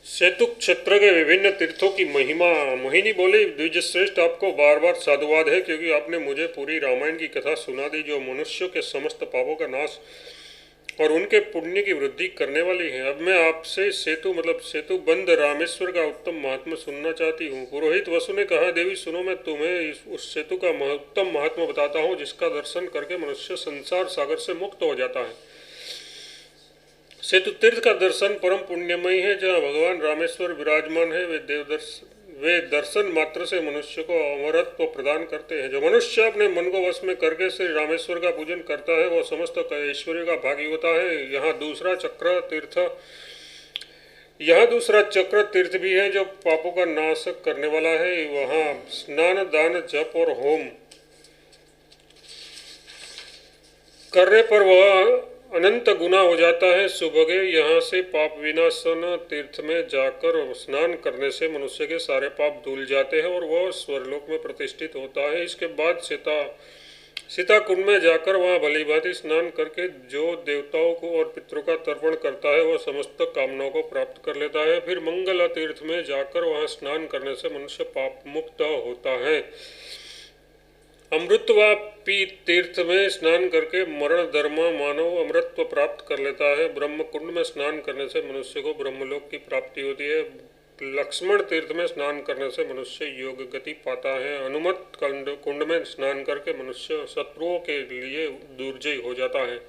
सेतु क्षेत्र के विभिन्न तीर्थों की महिमा। मोहिनी बोली, द्विजश्रेष्ठ आपको बार बार साधुवाद है, क्योंकि आपने मुझे पूरी रामायण की कथा सुना दी, जो मनुष्यों के समस्त पापों का नाश और उनके पुण्य की वृद्धि करने वाली है। अब मैं आपसे सेतु मतलब सेतु बंद रामेश्वर का उत्तम महात्मा सुनना चाहती हूँ। पुरोहित वसु ने कहा, देवी सुनो, मैं तुम्हें उस सेतु का उत्तम महात्मा बताता हूँ, जिसका दर्शन करके मनुष्य संसार सागर से मुक्त हो जाता है। सेतु तीर्थ का दर्शन परम पुण्यमयी है। जहाँ भगवान रामेश्वर विराजमान है, वे दर्शन मात्र से मनुष्य को अमरत्व प्रदान करते हैं। जो मनुष्य अपने मन को वश में करके श्री रामेश्वर का पूजन करता है, वह समस्त ऐश्वर्य का भागी होता है। यहाँ दूसरा चक्र तीर्थ भी है, जो पापों का नाश करने वाला है। वहाँ स्नान, दान, जप और होम करने पर वह अनंत गुना हो जाता है। सुबह यहाँ से पाप विनाशन तीर्थ में जाकर स्नान करने से मनुष्य के सारे पाप धुल जाते हैं और वह स्वर्लोक में प्रतिष्ठित होता है। इसके बाद सीता कुंड में जाकर वहाँ भलीभांति स्नान करके जो देवताओं को और पितरों का तर्पण करता है, वह समस्त कामनाओं को प्राप्त कर लेता है। फिर मंगल तीर्थ में जाकर वहाँ स्नान करने से मनुष्य पाप मुक्त होता है। अमृतवापी तीर्थ में स्नान करके मरण धर्म मानव अमृतत्व प्राप्त कर लेता है। ब्रह्म कुंड में स्नान करने से मनुष्य को ब्रह्मलोक की प्राप्ति होती है। लक्ष्मण तीर्थ में स्नान करने से मनुष्य योग गति पाता है। हनुमत कुंड में स्नान करके मनुष्य शत्रुओं के लिए दुर्जय हो जाता है।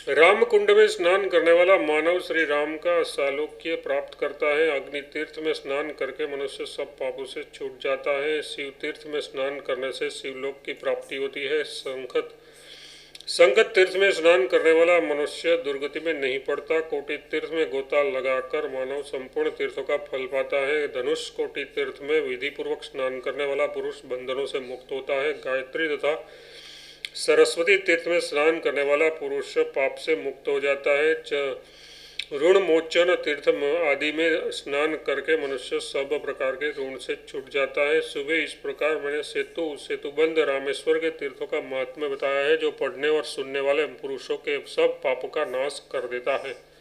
राम कुंड में स्नान करने वाला मानव श्री राम का सालोक्य प्राप्त करता है। अग्नि तीर्थ में स्नान करके मनुष्य सब पापों से छूट जाता है। शिव तीर्थ में स्नान करने से शिवलोक की प्राप्ति होती है। संगत तीर्थ में स्नान करने वाला मनुष्य दुर्गति में नहीं पड़ता। कोटि तीर्थ में गोता लगाकर मानव संपूर्ण तीर्थों का फल पाता है। धनुष कोटि तीर्थ में विधि पूर्वक स्नान करने वाला पुरुष बंधनों से मुक्त होता है। गायत्री तथा सरस्वती तीर्थ में स्नान करने वाला पुरुष पाप से मुक्त हो जाता है। ऋण मोचन तीर्थ आदि में स्नान करके मनुष्य सब प्रकार के ऋण से छूट जाता है। सुबह इस प्रकार मैंने सेतुबंध रामेश्वर के तीर्थों का महात्म्य बताया है, जो पढ़ने और सुनने वाले पुरुषों के सब पापों का नाश कर देता है।